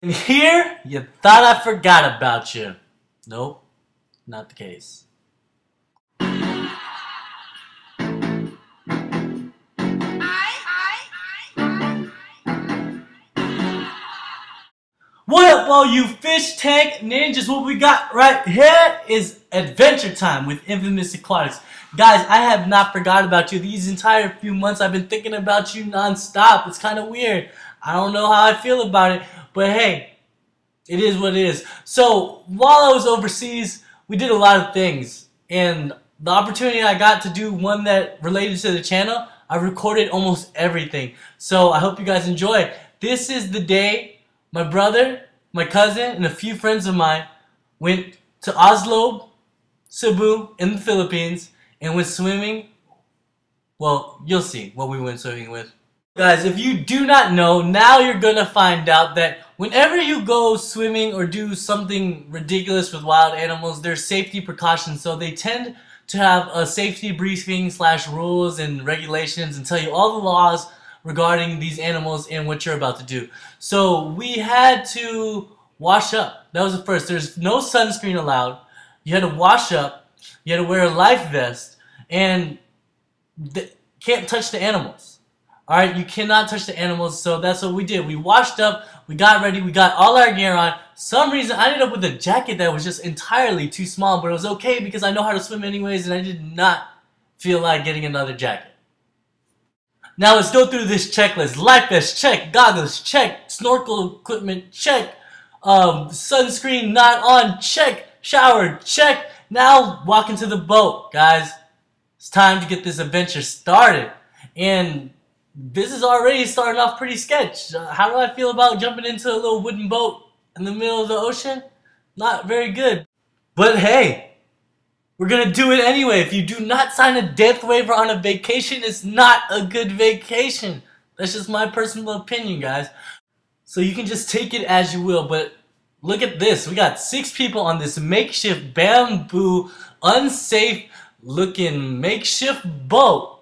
And here, you thought I forgot about you. Nope, not the case. What up, all you fish tank ninjas? What we got right here is adventure time with Infamous Aquatics. Guys, I have not forgot about you. These entire few months I've been thinking about you non-stop. It's kind of weird. I don't know how I feel about it, but hey, it is what it is. So, while I was overseas, we did a lot of things. And the opportunity I got to do one that related to the channel, I recorded almost everything. So, I hope you guys enjoy. This is the day my brother, my cousin, and a few friends of mine went to Oslo, Cebu, in the Philippines, and went swimming. Well, you'll see what we went swimming with. Guys, if you do not know, now you're gonna find out that whenever you go swimming or do something ridiculous with wild animals, there's safety precautions. So they tend to have a safety briefing / rules and regulations and tell you all the laws regarding these animals and what you're about to do. So we had to wash up. That was the first. There's no sunscreen allowed. You had to wash up. You had to wear a life vest. And can't touch the animals. Alright, you cannot touch the animals. So that's what we did. We washed up. We got ready. We got all our gear on. Some reason I ended up with a jacket that was just entirely too small. But it was okay because I know how to swim anyways. And I did not feel like getting another jacket. Now let's go through this checklist. Life vest, check. Goggles, check. Snorkel equipment, check. Sunscreen not on, check. Shower, check. Now walk into the boat, guys. It's time to get this adventure started. And this is already starting off pretty sketch. How do I feel about jumping into a little wooden boat in the middle of the ocean? Not very good. But hey, we're gonna do it anyway. If you do not sign a death waiver on a vacation, it's not a good vacation. That's just my personal opinion, guys. So you can just take it as you will, but look at this. We got 6 people on this makeshift bamboo, unsafe looking makeshift boat.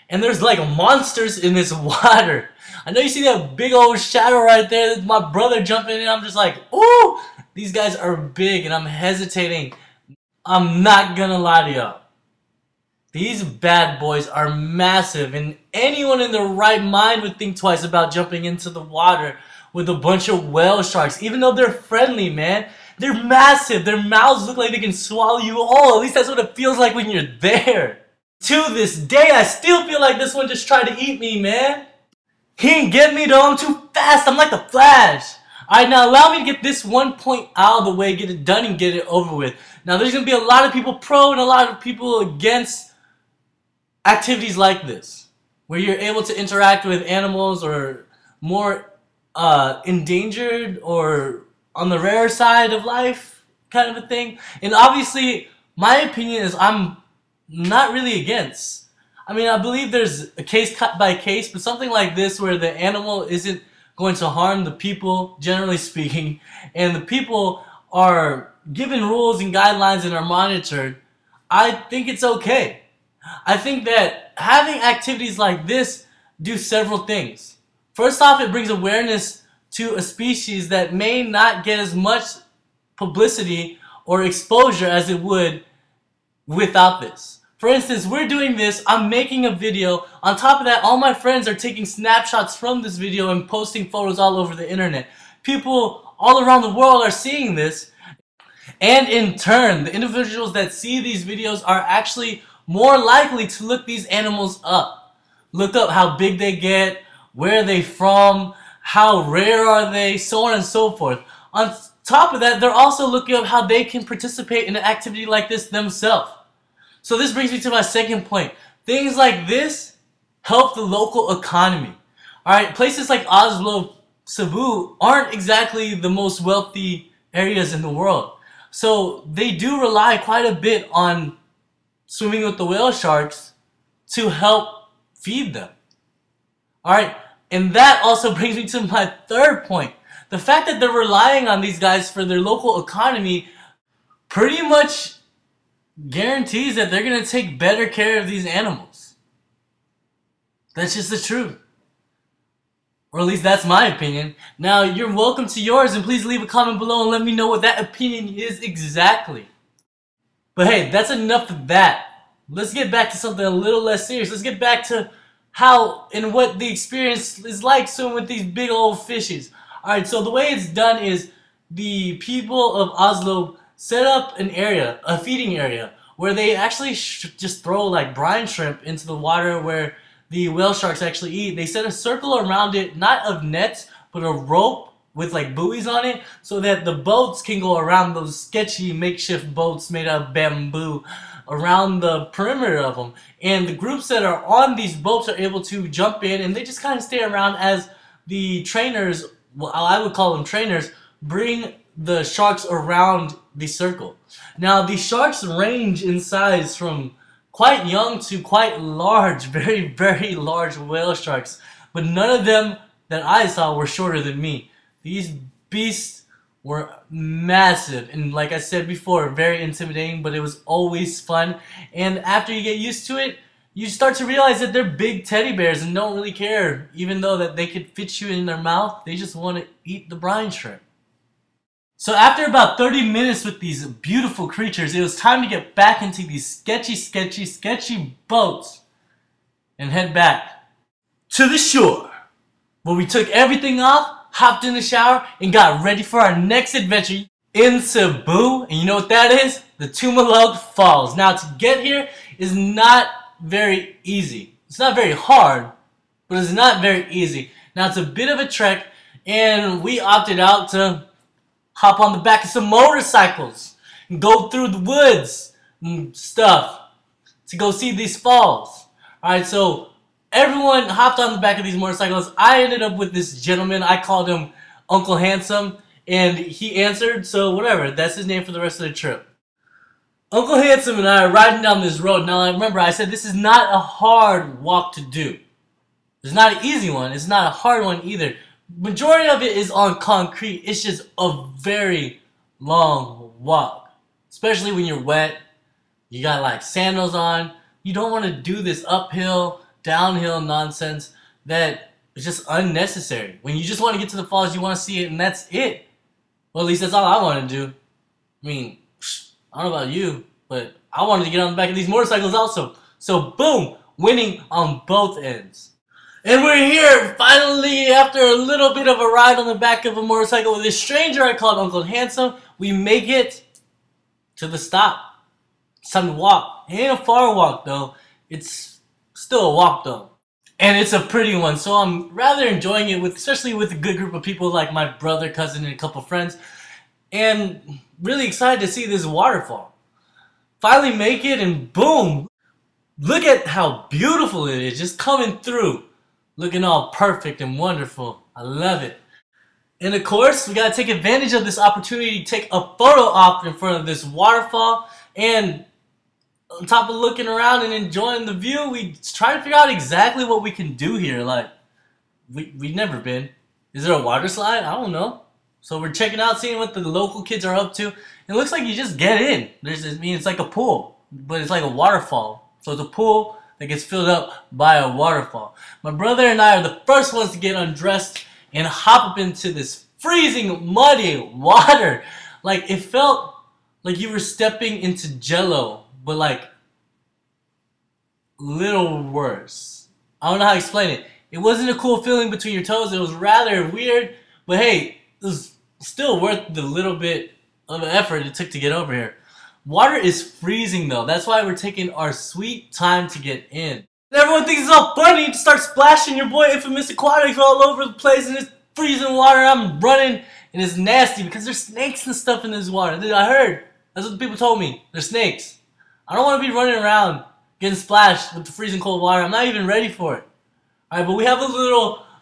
And there's like monsters in this water. I know you see that big old shadow right there. That's my brother jumping in. I'm just like, ooh, these guys are big and I'm hesitating. I'm not gonna lie to y'all. These bad boys are massive, and anyone in their right mind would think twice about jumping into the water with a bunch of whale sharks, even though they're friendly, man. They're massive. Their mouths look like they can swallow you whole. At least that's what it feels like when you're there. To this day, I still feel like this one just tried to eat me, man. He ain't get me though. I'm too fast. I'm like the Flash. Alright, now allow me to get this one point out of the way, get it done and get it over with. Now there's going to be a lot of people pro and a lot of people against activities like this, where you're able to interact with animals or more endangered or on the rare side of life kind of a thing. And obviously, my opinion is I'm not really against. I mean, I believe there's a case cut by case, but something like this where the animal isn't going to harm the people, generally speaking, and the people are given rules and guidelines and are monitored, I think it's okay. I think that having activities like this do several things. First off, it brings awareness to a species that may not get as much publicity or exposure as it would without this. For instance, we're doing this, I'm making a video. On top of that, all my friends are taking snapshots from this video and posting photos all over the internet. People all around the world are seeing this. And in turn, the individuals that see these videos are actually more likely to look these animals up. Look up how big they get, where are they from, how rare are they, so on and so forth. On top of that, they're also looking up how they can participate in an activity like this themselves. So this brings me to my second point. Things like this help the local economy. Alright, places like Oslo, Cebu aren't exactly the most wealthy areas in the world. So they do rely quite a bit on swimming with the whale sharks to help feed them. Alright, and that also brings me to my third point. The fact that they're relying on these guys for their local economy pretty much guarantees that they're going to take better care of these animals. That's just the truth. Or at least that's my opinion. Now, you're welcome to yours, and please leave a comment below and let me know what that opinion is exactly. But hey, that's enough of that. Let's get back to something a little less serious. Let's get back to how and what the experience is like swimming with these big old fishies. Alright, so the way it's done is the people of Oslo set up an area, a feeding area, where they actually just throw like brine shrimp into the water where the whale sharks actually eat. They set a circle around it, not of nets, but a rope with like buoys on it, so that the boats can go around, those sketchy makeshift boats made out of bamboo, around the perimeter of them. And the groups that are on these boats are able to jump in, and they just kind of stay around as the trainers, well, I would call them trainers, bring the sharks around the circle. Now, the sharks range in size from quite young to quite large, very, very large whale sharks. But none of them that I saw were shorter than me. These beasts were massive, and like I said before, very intimidating, but it was always fun. And after you get used to it, you start to realize that they're big teddy bears and don't really care. Even though that they could fit you in their mouth, they just want to eat the brine shrimp. So after about 30 minutes with these beautiful creatures, it was time to get back into these sketchy boats and head back to the shore, where we took everything off, hopped in the shower, and got ready for our next adventure in Cebu. And you know what that is? The Tamulog Falls. Now, to get here is not very easy. It's not very hard, but it's not very easy. Now, it's a bit of a trek, and we opted out to hop on the back of some motorcycles and go through the woods and stuff to go see these falls. Alright, so everyone hopped on the back of these motorcycles. I ended up with this gentleman. I called him Uncle Handsome, and he answered, so whatever. That's his name for the rest of the trip. Uncle Handsome and I are riding down this road. Now, remember, I said this is not a hard walk to do. It's not an easy one. It's not a hard one either. Majority of it is on concrete. It's just a very long walk. Especially when you're wet. You got like sandals on. You don't want to do this uphill, downhill nonsense that is just unnecessary. When you just want to get to the falls, you want to see it, and that's it. Well, at least that's all I want to do. I mean, I don't know about you, but I wanted to get on the back of these motorcycles also. So boom, winning on both ends. And we're here, finally, after a little bit of a ride on the back of a motorcycle with this stranger I called Uncle Handsome. We make it to the stop. It's time to walk. It ain't a far walk, though. It's still a walk, though. And it's a pretty one, so I'm rather enjoying it, especially with a good group of people like my brother, cousin, and a couple friends. And really excited to see this waterfall. Finally make it, and boom! Look at how beautiful it is, just coming through. Looking all perfect and wonderful. I love it. And of course, we gotta take advantage of this opportunity to take a photo op in front of this waterfall. And on top of looking around and enjoying the view, we try to figure out exactly what we can do here. Like, we've never been. Is there a water slide? I don't know. So we're checking out, seeing what the local kids are up to. It looks like you just get in. It's like a pool, but it's like a waterfall. So it's a pool that gets filled up by a waterfall. My brother and I are the first ones to get undressed and hop up into this freezing, muddy water. Like, it felt like you were stepping into Jello, but like, little worse. I don't know how to explain it. It wasn't a cool feeling between your toes. It was rather weird, but hey, it was still worth the little bit of effort it took to get over here. Water is freezing though. That's why we're taking our sweet time to get in. And everyone thinks it's all funny to start splashing your boy Infamous Aquatics all over the place in this freezing water. I'm running and it's nasty because there's snakes and stuff in this water. I heard. That's what the people told me. There's snakes. I don't want to be running around getting splashed with the freezing cold water. I'm not even ready for it. Alright, but we have a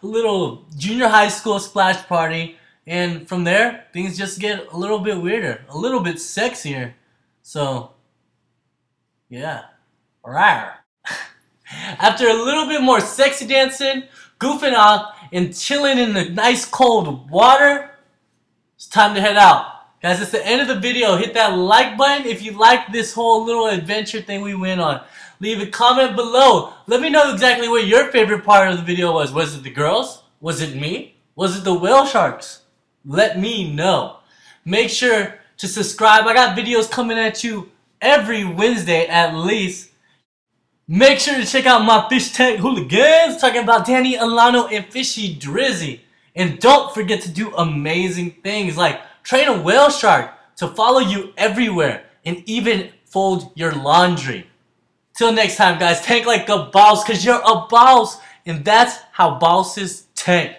little junior high school splash party, and from there things just get a little bit weirder, a little bit sexier. So, yeah, rawr. After a little bit more sexy dancing, goofing off, and chilling in the nice cold water, it's time to head out. Guys, it's the end of the video. Hit that like button if you like this whole little adventure thing we went on. Leave a comment below. Let me know exactly what your favorite part of the video was. Was it the girls? Was it me? Was it the whale sharks? Let me know. Make sure to subscribe. I got videos coming at you every Wednesday at least. Make sure to check out my fish tank hooligans talking about Danny, Alano, and FishyDrizzy. And don't forget to do amazing things like train a whale shark to follow you everywhere and even fold your laundry. Till next time, guys, tank like a boss, because you're a boss, and that's how bosses tank.